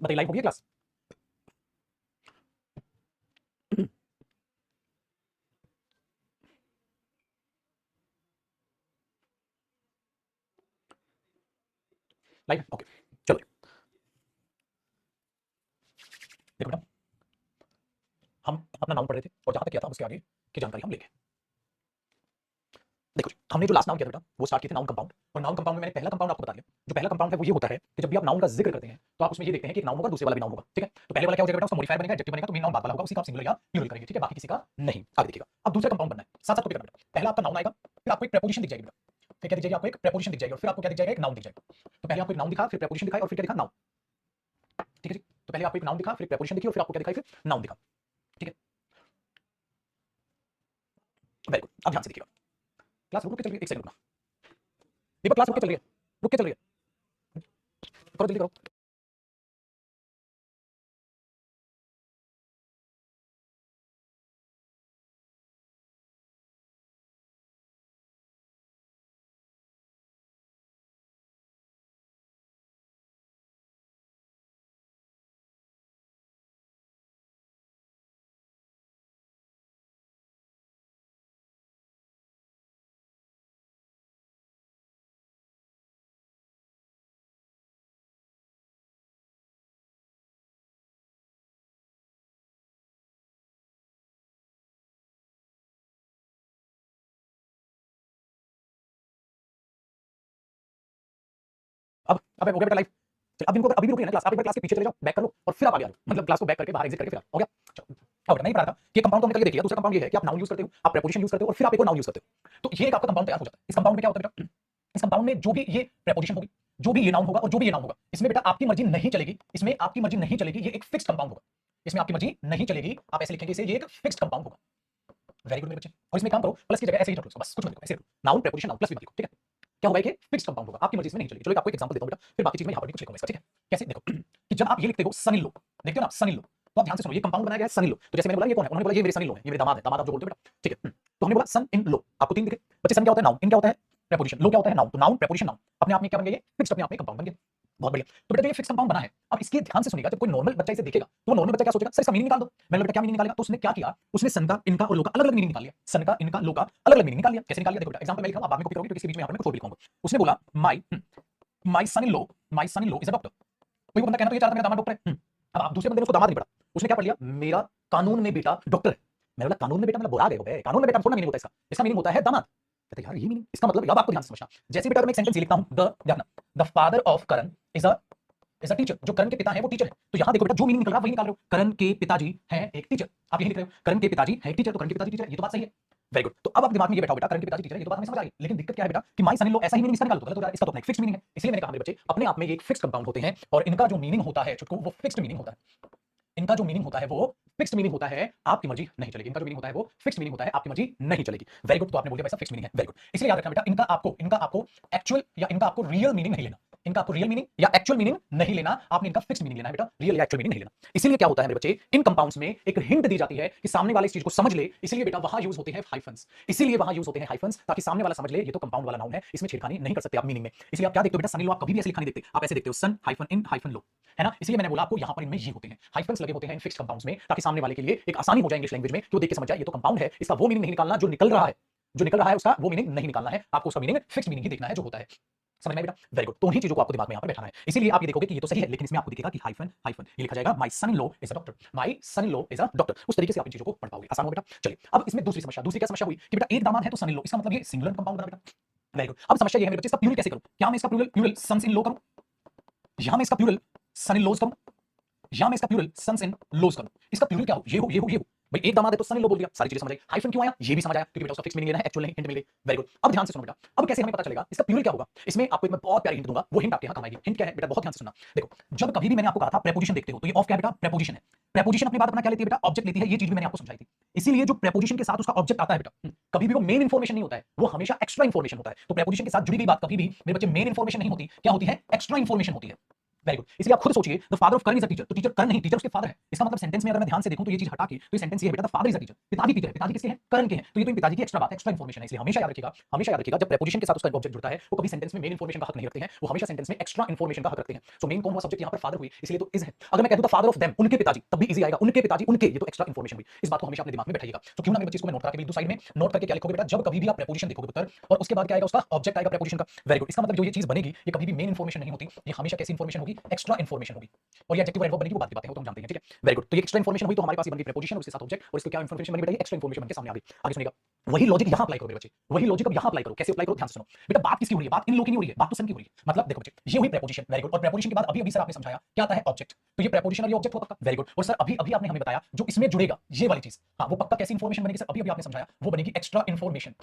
बताइए लाइव होगी class? Live okay. चलो देखो बेटा, हम अपना नाउन पढ़ रहे थे और जहां तक किया था उसके आगे की जानकारी हम लेंगे। देखो जी, हमने जो लास्ट नाउन किया था बेटा वो स्टार्ट किया था नाउन कंपाउंड, और नाउन कंपाउंड में मैंने पहला कंपाउंड आपको बता दिया। जो पहला कंपाउंड है वो ये होता है कि जब भी आप नाउन का जिक्र करते हैं तो आप उसमें ये देखते हैं कि एक नाउन होगा दूसरे वाला भी नाउन होगा, ठीक है? तो पहले वाला क्या हो जाएगा बेटा, उसका मॉडिफायर बनेगा, एडजेक्टिव बनेगा, तो मेन नाउन बाद वाला होगा, उसी का आप सिंगुलर या प्लूरल करेंगे, ठीक है? बाकी किसी का नहीं। आगे देखिएगा, अब दूसरा कंपाउंड बनना है, साथ साथ कॉपी करना बेटा। पहला आपका नाउन आएगा, फिर आपको एक प्रेपोजिशन दिख जाएगी बेटा, फिर क्या दिख जाएगी? आपको एक प्रेपोजिशन दिख जाएगी, और फिर आपको क्या दिख जाएगा? एक नाउन दिख जाएगा। तो पहले आपको एक नाउन दिखा, फिर प्रेपोजिशन दिखाई, और फिर क्या दिखा? नाउन, ठीक है जी? तो पहले आपको एक नाउन दिखा, फिर प्रेपोजिशन दिखी, और फिर आपको क्या दिखाई? फिर नाउन दिखा, ठीक है? वेरी गुड, अब ध्यान से देखिएगा। क्लास रुक के चल रही है, एक सेकंड रुकना। दीपक क्लास रुक के चल रही है, रुक के चल रही है, करो जल्दी करो। अब हो गया बेटा लाइव। चल अब इनको अभी भी रुक गई ना क्लास, आप एक बार क्लास के पीछे चले जाओ, बैक कर लो और फिर आप आगे आ जाओ, मतलब क्लास को बैक करके बाहर एग्जिट करके फिर आओ। हो गया? चलो अब मैं ये पढ़ा था कि कंपाउंड तो हमने कल ये देखिए, दूसरा कंपाउंड ये है कि आप नाउन यूज करते हो, आप प्रेपोजिशन यूज करते हो, और फिर आप एक और नाउन यूज करते हो, तो ये एक आपका कंपाउंड तैयार हो जाता है। इस कंपाउंड में क्या होता है बेटा? इस कंपाउंड में जो भी ये प्रेपोजिशन होगी, जो भी ये नाउन होगा, और जो भी ये नाउन होगा, इसमें बेटा आपकी मर्जी नहीं चलेगी, इसमें आपकी मर्जी नहीं चलेगी, ये एक फिक्स्ड कंपाउंड होगा। इसमें आपकी मर्जी नहीं चलेगी, आप ऐसे लिखेंगे इसे, ये एक फिक्स्ड कंपाउंड होगा। वेरी गुड मेरे बच्चे, और इसमें काम करो, प्लस की जगह ऐसे ही रख लो, बस कुछ मत लिखो, ऐसे नाउन प्रेपोजिशन नाउन प्लस भी मत लिखो, ठीक है? क्या होगा? ये फिक्स्ड कंपाउंड होगा, आपकी मर्जी इसमें नहीं चलेगी। चलो एक आपको एक एग्जांपल देता हूं बेटा, फिर बाकी चीज में यहां पर भी कुछ लिखूंगा इसका, ठीक है? कैसे? देखो कि जब आप ये लिखते हो सन इन लो, देखते हो ना सन इन लो, तो आप ध्यान से सुनो, ये कंपाउंड बनाया गया है सन इन लो। तो जैसे मैंने बोला ये कौन है, उन्होंने बोला ये मेरे सन इन लो है, ये मेरे दामाद है, दामाद आप जो बोलते हो बेटा, ठीक है? तो हमने बोला सन इन लो, आपको तीन दिखे बच्चे। सन क्या होता है? नाउन। इन क्या होता है? प्रेपोजिशन। लो क्या होता है? नाउन। तो नाउन प्रेपोजिशन नाउन अपने आप में क्या बन गया? ये फिक्स्ड अपने आप में कंपाउंड बन गया। बहुत बढ़िया। तो बेटा जो ये फिक्स कंपाउंड बना है, अब इसके ध्यान से सुनिएगा, जब कोई नॉर्मल बच्चा इसे देखेगा तो वो नॉर्मल बच्चा क्या सोचेगा? सर इसका मीनिंग निकाल दो। मैंने बेटा क्या मीनिंग निकालेगा? तो उसने क्या किया, उसने सन का, इनका और लो का अलग अलग मीनिंग निकाल लिया। सन का, इनका, लो का अलग अलग मीनिंग निकाल लिया। कैसे निकाल लिया? देखो बेटा एग्जांपल मैं लिख रहा हूं, आप बाद में कॉपी करोगे, तो इसके बीच में यहां पर मैं कुछ और भी लिखूंगा। उसने बोला my son in low, my son in low is a doctor. कोई बंदा कहना तो ये चाहता है मेरा दामाद डॉक्टर है। अब आप दूसरे बंदे ने उसको दामाद नहीं पढ़ा, उसने क्या पढ़ लिया? मेरा कानून में बेटा डॉक्टर है। मैंने बोला कानून में बेटा, मतलब बोला गया हो, कानून में बेटा थोड़ा मीनिंग होता है इसका, इसका मीनिंग होता है दामाद। कहते यार ये मीनिंग, इसका मतलब अब आपको ध्यान से समझना। जैसे बेटा मैं एक सेंटेंस लिखता हूं, the father of Karan is a teacher, जो करण के पिता हैं वो टीचर है। तो यहां देखो बेटा जो मीनिंग निकल रहा है वही निकाल रहे हो, करण के पिताजी हैं एक टीचर। आप यही लिख रहे हो, करण के पिताजी हैं एक टीचर, तो करण के पिताजी टीचर है, ये तो बात सही है। Very good. तो अब आप दिमाग में ये बैठा बेटा, करण के पिताजी टीचर है, ये तो बात हमें समझ आ गई। लेकिन दिक्कत क्या है बेटा कि माय सन इन लॉ ऐसा ही मीनिंग इसका निकाल दो, गलत हो रहा है, इसका तो अपना एक फिक्स्ड मीनिंग है। इसलिए मैंने कहा मेरे बच्चे अपने आप में ये एक फिक्स्ड कंपाउंड होते हैं, और इनका जो मीनिंग होता है छुटकू, वो फिक्स्ड मीनिंग होता है। इनका जो मीनिंग होता है वो फिक्स्ड मीनिंग होता है, आपकी मर्जी नहीं चलेगी। इनका जो मीनिंग होता है वो फिक्स्ड मीनिंग होता है, आपकी मर्जी नहीं चलेगी। Very good. तो आपने बोल दिया भाई साहब फिक्स्ड मीनिंग है, वेरी गुड। इसलिए याद रखना बेटा, इनका आपको एक्चुअल या इनका आपको रियल मीनिंग नहीं लेना, इनका आपको रियल मीनिंग या एक्चुअल मीनिंग नहीं लेना, आपने इनका फिक्स्ड मीनिंग लेना है बेटा, रियल या एक्चुअल मीनिंग नहीं लेना। इसीलिए क्या होता है मेरे बच्चे, इन कंपाउंड्स में एक हिंट दी जाती है कि सामने वाले इस चीज को समझ ले, इसलिए बेटा वहां यूज होते हैं हाइफन्स, इसीलिए वहां यूज होते हैं हाइफन्स, ताकि सामने वाला समझ ले ये तो कंपाउंड वाला नाउन है, इसमें छेड़खानी नहीं कर सकते आप मीनिंग में। इसलिए आप क्या देखते हो बेटा, सन इन लो आप कभी भी ऐसे लिखा नहीं देखते, आप ऐसे देखते हो सन हाइफन इन हाइफन लो, है ना? इसलिए मैंने बोला आपको यहां पर इनमें ये होते हैं हाइफन्स लगे होते हैं इन फिक्स्ड कंपाउंड्स में, ताकि सामने वाले के लिए एक आसानी हो जाए इंग्लिश लैंग्वेज में, कि वो देख के समझ जाए ये तो कंपाउंड है, इसका वो मीनिंग नहीं निकालना जो निकल रहा है, जो निकल रहा है उसका वो मीनिंग नहीं निकालना है, आपको उसका मीनिंग फिक्स्ड मीनिंग ही देखना है जो होता है। समझ में आया बेटा? Very good. तो उन्हीं चीजों को आपको दिमाग में यहां पर बैठाना है। इसीलिए आप ये देखोगे कि ये तो सही है, लेकिन इसमें आपको दिखेगा कि हाइफन हाइफन ये लिखा जाएगा my son in law is a doctor, my son in law is a doctor. उस तरीके से आप इन चीजों को पढ़ पाओगे, आसान हो बेटा। चलिए अब इसमें दूसरी समस्या, दूसरी क्या समस्या हुई कि बेटा एक दामाद है तो सन इन लॉ, इसका मतलब ये सिंगुलर कंपाउंड बना बेटा। Very good. अब समस्या ये है मेरे बच्चे, इसका प्लूरल कैसे करूं? क्या मैं इसका plural plural sons in law करूं, या मैं इसका प्लूरल सन इन लॉज करूं, या मैं इसका प्लूरल सन्स इन लॉज करूं? इसका प्लूरल क्या हो? ये हो, ये हो, ये हो। भाई एक दामाद है तो सन इन लॉ बोल दिया, सारी चीजें समझ आई। हाइफन क्यों आया ये भी समझ आया, क्योंकि बेटा उसका फिक्स मीनिंग लेना है, एक्चुअल नहीं, हिंट मिल गई। Very good. अब ध्यान से सुनो बेटा, अब कैसे हमें पता चलेगा इसका प्लूरल क्या होगा? इसमें आपको एक मैं बहुत प्यारी हिंट दूंगा, वो हिंट आपके यहां काम आएगी। हिंट क्या है बेटा, बहुत ध्यान से सुनना। देखो जब कभी भी मैंने आपको कहा था प्रेपोजिशन देखते हो, तो ये ऑफ क्या है बेटा? प्रेपोजिशन है। प्रेपोजिशन अपनी बात अपना क्या लेती है बेटा? ऑब्जेक्ट लेती है, ये चीज भी मैंने आपको समझाई थी। इसीलिए जो प्रेपोजिशन के साथ उसका ऑब्जेक्ट आता है बेटा, कभी भी वो मेन इंफॉर्मेशन नहीं होता है, वो हमेशा एक्स्ट्रा इंफॉर्मेशन होता है। तो प्रेपोजिशन के साथ जुड़ी हुई बात कभी भी मेरे बच्चे मेन इंफॉर्मेशन नहीं होती, क्या होती है? एक्स्ट्रा इंफॉर्मेशन होती है। Very good. इसलिए आप खुद सोचिए, the father of Karan is a teacher, तो टीचर करण नहीं, टीचर उसके फादर है। इसका मतलब सेंटेंस में अगर मैं ध्यान से देखूं तो ये चीज हटा के, तो ये सेंटेंस ये है बेटा, the father is a teacher, पिताजी टीचर है। पिताजी किसके हैं? करण के हैं। तो ये तो इन पिताजी की एक्स्ट्रा बात है, एक्स्ट्रा इंफॉर्मेशन है। इसलिए हमेशा याद रखिएगा, हमेशा याद रखिएगा, जब प्रेपोजिशन के साथ उसका ऑब्जेक्ट जुड़ता है वो कभी सेंटेंस में मेन इंफॉर्मेशन का हक नहीं रखते हैं, वो हमेशा सेंटेंस में एक्स्ट्रा इंफॉर्मेशन का हक रखते हैं। सो मेन कौन हुआ? सब्जेक्ट यहाँ पर फादर हुई, इसलिए तो इज है। अगर मैं कह दूं द फादर ऑफ देम, उनके पिताजी, तब भी इजी आएगा, उनके पिताजी, उनके, ये तो एक्स्ट्रा इंफॉर्मेशन हुई। इस बात को हमेशा अपने दिमाग में बैठाइएगा। तो क्यों ना मेरे बच्चे को मैं नोट करा के भी दूं साइड में, नोट करके क्या लिखोगे बेटा, जब कभी भी आप प्रेपोजिशन देखोगे पुत्र, और उसके बाद क्या आएगा? उसका ऑब्जेक्ट आएगा प्रेपोजिशन का। Very good. इसका मतलब जो ये चीज बनेगी ये कभी भी मेन इंफॉर्मेशन नहीं होती, ये हमेशा कैसी इंफॉर्मेशन होगी? एक्स्ट्रा इंफॉर्मेशन होगी। और ये एडजेक्टिव एडवर्ब बनेगी, वो बात की बात है, वो तो हम जानते हैं, ठीक है। Very good. तो ये एक्स्ट्रा इंफॉर्मेशन हुई, तो हमारे पास ये बन गई प्रेपोजिशन, उसके साथ ऑब्जेक्ट, और इसको क्या इंफॉर्मेशन बनी बेटा? ये एक्स्ट्रा इंफॉर्मेशन बनके सामने आ गई। आगे सुनिएगा, वही लॉजिक यहां अप्लाई करो मेरे बच्चे, वही लॉजिक अब यहां अप्लाई करो। कैसे अप्लाई करो? ध्यान से सुनो बेटा। बात किसकी हो रही है? बात इन लोगों की नहीं हो रही है, बात तो सन की हो रही है। मतलब देखो बच्चे, ये हुई प्रेपोजिशन, वेरी गुड। और प्रेपोजिशन के बाद अभी अभी सर आपने समझाया क्या आता है? ऑब्जेक्ट। तो ये प्रेपोजिशन और ये ऑब्जेक्ट हुआ पक्का, वेरी गुड। और सर अभी अभी आपने हमें बताया जो इसमें जुड़ेगा, ये वाली चीज, हाँ, वो पक्का कैसी इंफॉर्मेशन बनेगी सर? अभी अभी आपने समझाया, वो बनेगी एक्स्ट्रा इंफॉर्मेशन।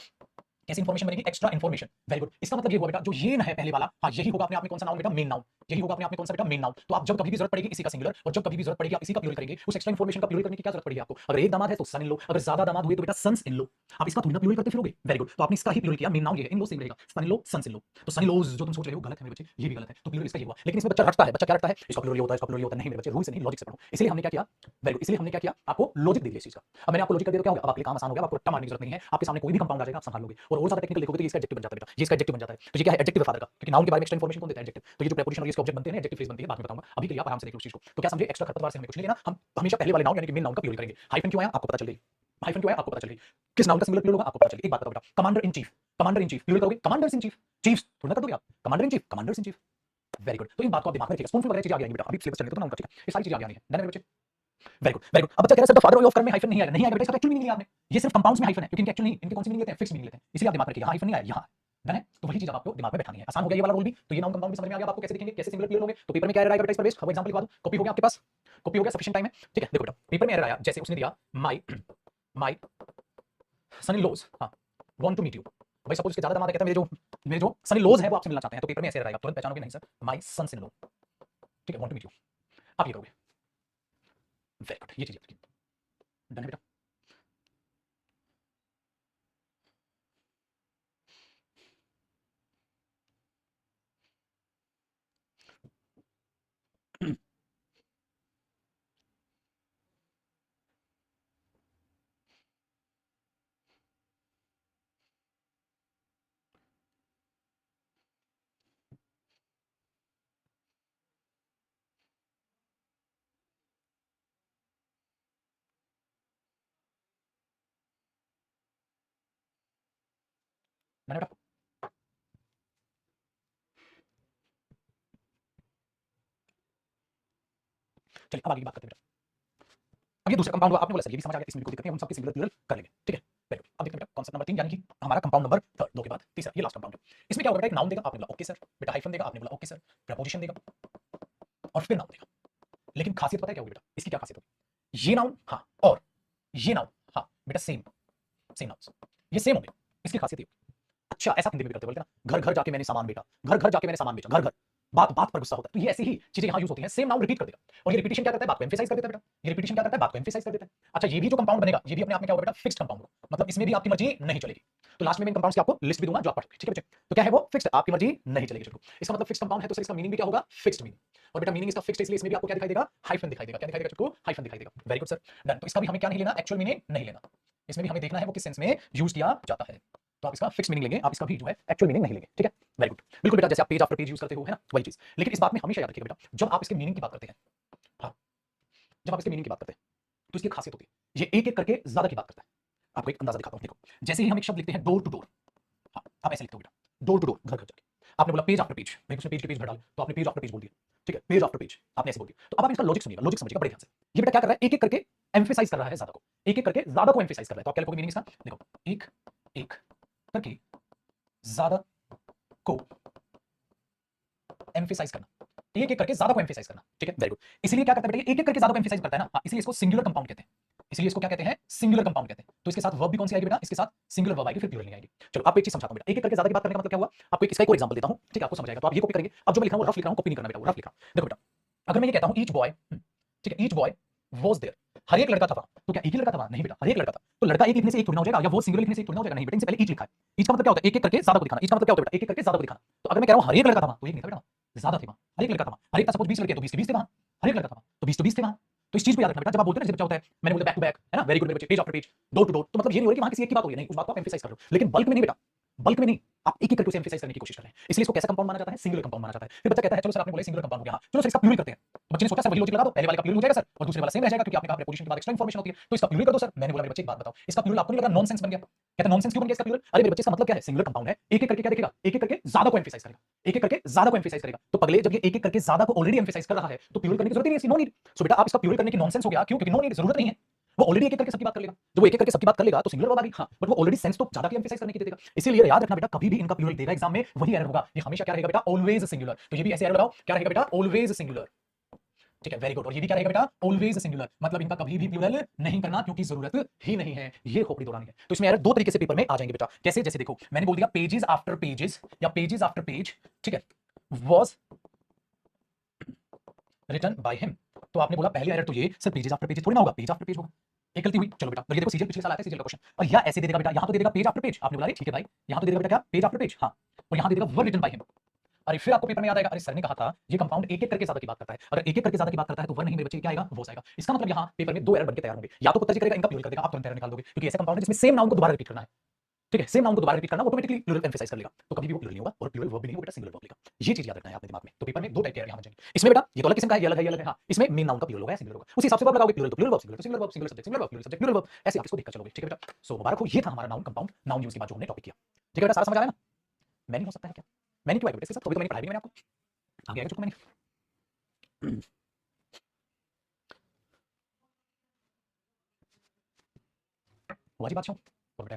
कैसी इंफॉर्मेशन बनेगी? Extra information. Very good. इसका मतलब ये हुआ बेटा, जो ये ना है पहले वाला, हाँ, यही होगा अपने आप में कौन सा नाउन बेटा? Main noun. यही होगा अपने आप में कौन सा बेटा? Main noun. तो आप जब कभी भी जरूरत पड़ेगी इसी का सिंगुलर, और जब कभी भी जरूरत पड़ेगी आप इसी का प्लूरल करेंगे। उस एक्स्ट्रा इंफॉर्मेशन का प्लूरल करने की क्या जरूरत पड़ेगी आपको? अगर एक दामाद है तो सन इन लो, अगर ज्यादा दामाद हुए तो बेटा सन्स इन लो। आप इसका थोड़ी ना प्लूरल करते फिरोगे। Very good. तो आपने इसका ही प्लूरल किया, मेन नाउन ये है, इन लो सेम रहेगा, सन इन लो, सन्स इन लो। तो सन इन लोज जो तुम सोच रहे हो गलत है मेरे बच्चे, ये भी गलत है। तो प्लूरल इसका ही हुआ, लेकिन इसमें बच्चा रटता है। बच्चा क्या रटता है? इसका प्लूरल होता है, इसका प्लूरल होता है। नहीं मेरे बच्चे, रूल से नहीं, लॉजिक से पढ़ो। इसलिए हमने क्या किया? Very good. इसलिए हमने क्या किया? आपको लॉजिक दे दिया इस चीज का। अब मैंने आपको लॉजिक कर दिया तो क्या होगा? अब आपके लिए काम आसान हो गया, आपको रट्टा मारने की जरूरत नहीं है। आपके सामने कोई भी कंपाउंड आ जाएगा, आप संभाल लोगे। और ज्यादा टेक्निकल देखोगे तो इसका एडजेक्टिव बन जाता है बेटा, ये इसका एडजेक्टिव बन जाता है। तो ये क्या है? एडजेक्टिव फादर का, क्योंकि नाउन के बारे में एक्स्ट्रा इंफॉर्मेशन कौन देता है? एडजेक्टिव। तो ये जो प्रेपोजिशन और इसके ऑब्जेक्ट बनते हैं, एडजेक्टिव फ्रेज बनती है, बाद में बताऊंगा। अभी के लिए आप आराम से देख लो इस चीज को। तो क्या समझे? एक्स्ट्रा खरपतवार से हमें कुछ नहीं लेना, हम हमेशा पहले वाले नाउन यानी कि मेन नाउन का प्लूरल करेंगे। हाइफन क्यों आया? आपको पता चल गई। हाइफन क्यों आया? आपको पता चल गई। किस नाउन का सिंगुलर प्लूरल होगा? आपको पता चल गई। एक बात बताओ बेटा, commander in chief, commander in chief plural करोगे? कमांडर्स इन चीफ, चीफ्स थोड़ा ना कर दोगे आप, commander in chief, commanders in chief. Very good. तो इन बात को आप दिमाग में रखिएगा। स्पूनफुल वगैरह चीजें आगे आएंगी बेटा, अभी सिलेबस चलने दो तो नाउन का, ठीक है। ये सारी चीजें आगे आनी है, मेरे बच्चे। Very good, very good. अब बच्चा कह रहा है सर द फादर ऑफ कर में हाइफन नहीं आएगा, नहीं आएगा बेटा। इसका एक्चुअल मीनिंग लिया आपने, ये सिर्फ कंपाउंड्स में हाइफन है, क्योंकि इनके एक्चुअल नहीं, इनके कौन सी मीनिंग लेते हैं? फिक्स मीनिंग लेते हैं। इसलिए आप दिमाग में रखिएगा, हाइफन नहीं आया यहाँ, डन है। तो वही चीज आपको दिमाग में बैठानी है। आसान हो गया ये वाला रूल भी। तो ये नाउन कंपाउंड भी समझ में आ गया, आपको कैसे दिखेंगे, कैसे सिंगुलर प्लूरल होंगे। तो पेपर में क्या एरर आएगा बेटा? इस पर बेस्ड हम एग्जांपल लिखवा दूं, कॉपी हो गया आपके पास, कॉपी हो गया, सफिशिएंट टाइम है, ठीक है। देखो बेटा, पेपर में एरर आया, जैसे उसने दिया माय सन इन लॉज, हां, वांट टू मीट यू। भाई सपोज इसके ज्यादा दामाद है, कहता है मेरे जो सन इन लॉज है वो आपसे मिलना चाहते हैं। तो पेपर में ऐसे एरर आएगा, तुरंत पहचानोगे नहीं sir, my sons in law, ठीक है, वांट टू मीट यू। आप ये करोगे, वेरी गुड। ये चीज याद रखिए, डन है बेटा। डन है बेटा। चलिए अब आगे की बात करते हैं बेटा। अब ये दूसरा कंपाउंड हुआ, आपने बोला सर ये भी समझ आ गया, इसमें भी कोई दिक्कत नहीं, हम सबके सिंगुलर प्लूरल कर लेंगे, ठीक है। Very good. अब देखते हैं बेटा कॉन्सेप्ट नंबर 3 यानी कि हमारा कंपाउंड नंबर 3 दो के बाद तीसरा, ये लास्ट कंपाउंड है। इसमें क्या होगा बेटा? एक नाउन देगा, आपने बोला ओके सर, बेटा हाइफन देगा, आपने बोला ओके सर, प्रपोजिशन देगा और फिर नाउन देगा। लेकिन खासियत पता है क्या होगी बेटा? इसकी क्या खासियत होगी? ये नाउन, हाँ, और ये नाउन, हाँ बेटा, सेम सेम नाउन्स, ये सेम होंगे। इसकी खासियत ये होगी। अच्छा, ऐसा हिंदी में भी करते बोलते हैं ना, घर घर जाके मैंने सामान बेचा, घर घर जाके मैंने सामान बेचा, घर घर, बात बात पर गुस्सा होता है। तो ये ऐसी ही चीजें यहाँ यूज होती हैं, सेम नाउन रिपीट कर देगा। और ये रिपीटिशन क्या करता है? बात को एम्फेसाइज कर देता है बेटा। ये रिपीटिशन क्या करता है? बात को एम्फेसाइज कर देता है। अच्छा, ये भी जो कंपाउंड बनेगा, ये भी अपने आप में क्या होगा बेटा? फिक्स्ड कंपाउंड होगा। मतलब इसमें भी आपकी मर्जी नहीं चलेगी। तो लास्ट में मैं कंपाउंड्स की आपको लिस्ट भी दूंगा जो आप पढ़ोगे, ठीक है बच्चे। तो क्या है वो? फिक्स्ड, आपकी मर्जी नहीं चलेगी। इसका मतलब फिक्स्ड कंपाउंड है, तो सर इसका मीनिंग भी क्या होगा? Fixed meaning. और बेटा मीनिंग इसका फिक्स्ड, इसलिए इसमें भी आपको क्या दिखाई देगा? हाइफन दिखाई देगा। क्या दिखाई देगा सबको? हाइफन दिखाई देगा। Very good sir, done. तो इसका भी हमें क्या नहीं लेना? एक्चुअल मीनिंग नहीं लेना। इसमें भी हमें देखना है वो किस सेंस में यूज किया जाता है। तो आप इसका फिक्स मीनिंग लेंगे, आप इसका भी जो है एक्चुअल मीनिंग नहीं लेंगे, ठीक है। वेरी गुड, बिल्कुल बेटा, जैसे आप पेज आफ्टर पेज यूज करते हो, है ना, वही चीज। लेकिन इस बात में हमेशा याद रखिएगा बेटा, जब आप इसके मीनिंग की बात करते हैं, हाँ, जब आप इसके मीनिंग की बात करते हैं तो इसकी खासियत होती है, ये एक एक करके ज्यादा की बात करता है। आपको एक अंदाजा दिखाता हूं, देखो। जैसे ही हम एक शब्द लिखते हैं डोर टू डोर, हाँ, आप ऐसे लिखते हो बेटा, डोर टू डोर, घर घर जाके। आपने बोला पेज आफ्टर पेज, भाई उसने पेज के पेज भर डाले, तो आपने पेज आफ्टर पेज बोल दिया, ठीक है, पेज आफ्टर पेज आपने ऐसे बोल दिया। तो अब आप इसका लॉजिक सुनिएगा, लॉजिक समझिएगा बड़े ध्यान से। ये बेटा क्या कर रहा है? एक एक करके एम्फेसाइज कर रहा है ज्यादा को, एक एक करके ज्यादा को एम्फेसाइज कर रहा है। तो आप क्या लिखोगे मीनिंग इसका? देखो, एक एक करके ज्यादा को एम्फेसाइज करना, एक एक करके ज्यादा को एम्फेसाइज करना, ठीक है। Very good. इसलिए क्या करता है बेटा? एक एक करके ज्यादा को एम्फेसाइज करता है ना, हाँ, इसलिए इसको सिंगुलर कंपाउंड कहते हैं। इसलिए इसको क्या कहते हैं? सिंगुलर कंपाउंड कहते हैं। तो इसके साथ वर्ब भी कौन सी आएगी बेटा? इसके साथ सिंगुलर वर्ब आएगी, फिर प्लूरल नहीं आएगी। चलो आपको एक चीज समझाता हूं बेटा, एक एक करके ज्यादा की बात करने का मतलब क्या हुआ? आपको इसका एक और एग्जांपल देता हूं, ठीक है, आपको समझ आएगा। तो आप ये कॉपी करेंगे। अब जो मैं लिख रहा हूं रफ लिख रहा हूं, कॉपी नहीं करना बेटा, वो रफ लिख रहा हूं। देखो बेटा, अगर मैं ये कहता हूं ईच बॉय, ठीक है, ईच बॉय वाज देयर, हर एक लड़का था वहां, तो क्या एक ही लड़का था वहां? नहीं बेटा, हर एक लड़का था। तो लड़का एक लिखने से एक थोड़ी ना हो जाएगा, या वो सिंगुलर लिखने से एक थोड़ी ना हो जाएगा। नहीं बेटा, इनसे पहले ईच लिखा है। ईच का मतलब क्या होता है? एक एक करके ज्यादा को दिखाना। ईच का मतलब क्या होता है बेटा? एक एक करके ज्यादा को दिखाना। तो अगर मैं कह रहा हूं हर एक लड़का था वहां, तो एक नहीं था बेटा, ज्यादा थे वहां, हर एक लड़का था वहां, हर एक का सपोज 20 लड़के हैं तो 20 के 20 थे वहां, हर एक लड़का था वहां तो 20 तो 20 थे वहां। तो इस चीज को याद रखना बेटा, जब आप बोलते हैं ना, जैसे बच्चा होता है, मैंने बोला बैक टू बैक, है ना, वेरी गुड मेरे बच्चे, page after page, door to door, तो मतलब ये नहीं हो रहा कि वहां किसी एक की बात हो रही है, नहीं, उस बात को आप एम्फसाइज कर रहे हो, लेकिन बल्क में नहीं बेटा, बल्क में नहीं, आप एक एक करके उसे एम्फसाइज करने की कोशिश कर रहे हैं, इसलिए इसको कैसा कंपाउंड माना जाता है, सिंगुलर कंपाउंड माना जाता है। फिर बच्चा कहता है चलो सर आपने बोला सिंगुलर कंपाउंड हो गया, हाँ चलो सर इसका प्लूरल करते हैं, तो बच्चे ने सोचा सर वही लॉजिक लगा दो, पहले वाले का प्लूरल हो जाएगा सर और दूसरे वाला सेम रह जाएगा, क्योंकि आपने कहा प्रीपोजिशन के बाद एक्स्ट्रा इंफॉर्मेशन होती है, तो इसका प्लूरल कर दो सर। मैंने बोला मेरे बच्चे एक बात बताओ, इसका प्लूरल आपको नहीं लगा नॉनसेंस बन गया, कहता है नॉनसेंस क्यों बन गया इसका प्लूरल, अरे मेरे बच्चे इसका मतलब क्या है, सिंगुलर कंपाउंड है, एक एक करके क्या देखेगा, एक एक करके ज्यादा को एम्फसाइज करेगा, एक एक करके ज्यादा को एम्फसाइज करेगा, तो पगले जब ये एक एक करके ज्यादा को ऑलरेडी एम्फसाइज कर रहा है तो प्लूरल करने की जरूरत ही नहीं है, नो नीड। सो बेटा आप इसका प्लूरल करने की नॉनसेंस हो गया, क्यों, क्योंकि नो नीड, जरूरत नहीं है, वो ऑलरेडी एक एक करके सबकी बात कर लेगा, जब वो एक एक करके सबकी बात कर लेगा तो सिंगुलर वर्ब आ गई, हाँ, बट वो ऑलरेडी सेंस तो ज्यादा की एम्फसाइज करने की दे देगा, इसीलिए याद रखना बेटा कभी भी इनका प्लूरल देगा एग्जाम में वही एरर होगा, ये हमेशा क्या रहेगा बेटा, ऑलवेज सिंगुलर, तो ये भी ऐसे एरर लगाओ, क्या रहेगा बेटा, ऑलवेज सिंगुलर, ठीक है, वेरी गुड। और ये भी क्या रहेगा बेटा, ऑलवेज सिंगुलर, मतलब इनका कभी भी प्लूरल नहीं करना क्योंकि जरूरत ही नहीं है, ये खोपड़ी दौड़ानी है। तो इसमें एरर दो तरीके से पेपर में आ जाएंगे बेटा, कैसे, जैसे देखो मैंने बोल दिया पेजेस आफ्टर पेजेस या पेजेस आफ्टर पेज, ठीक है, वाज रिटन बाय हिम, तो आपने बोला पहले एरर तो ये सर पेजेस आफ्टर पेजेस थोड़ी ना होगा, पेज आफ्टर पेज होगा, एक गलती हुई, चलो बेटा, और ये देखो सीजीएल पिछले साल आया था सीजीएल का क्वेश्चन, और यह ऐसे दे देगा बेटा, यहां तो दे देगा पेज आफ्टर पेज, आपने बोला ठीक है भाई, यहां तो दे देगा बेटा क्या, पेज आफ्टर पेज, हाँ, और यहां दे देगा वर्ड रिटन बाय हिम। अरे फिर आपको पेपर में याद आएगा, अरे सर ने कहा था ये कंपाउंड एक एक करके ज्यादा की बात करता है, अगर एक एक करके ज्यादा की बात करता है तो वर्ड नहीं मेरे बच्चे क्या आएगा, वो आएगा, इसका मतलब यहाँ पेपर में दो एरर बनके तैयार होंगे, या तो पता करेगा इनका प्लूरल कर देगा, आप तुरंत एरर निकाल दोगे, क्योंकि ऐसा कंपाउंड है जिसमें सेम नाउन को दोबारा रिपीट करना है, ठीक है, सेम नाउन को दोबारा रिपीट करना ऑटोमेटिकली प्लूरल एम्फसाइज कर लेगा, तो कभी भी वो प्लूरल नहीं होगा और प्लूरल वर्ब भी नहीं होगा बेटा, सिंगुलर वर्ब लेगा, ये चीज याद रखना है आपने दिमाग में। तो पेपर में दो टाइप के एरर यहाँ बन जाएंगे, इसमें बेटा ये तो अलग किस्म का है, ये अलग है, ये अलग है, हाँ, इसमें मेन नाउन का प्लूरल होगा, सिंगुलर होगा, उसी हिसाब से वर्ब लगाओगे, प्लूरल तो प्लूरल वर्ब, सिंगुलर तो singular verb, singular subject singular verb, plural subject plural verb, ऐसे आप इसको देखकर चलोगे, ठीक है बेटा। सो मुबारक हो, ये था हमारा नाउन कंपाउंड, नाउन यूज के बाद जो हमने टॉपिक किया, ठीक है बेटा, सारा समझ आया ना, मैंने हो सकता है क्या, मैंने क्यों आएगा बेटा इसके साथ, तो मैंने पढ़ाई भी मैंने आपको आगे आएगा जो मैंने हुआ जी बात, और बेटा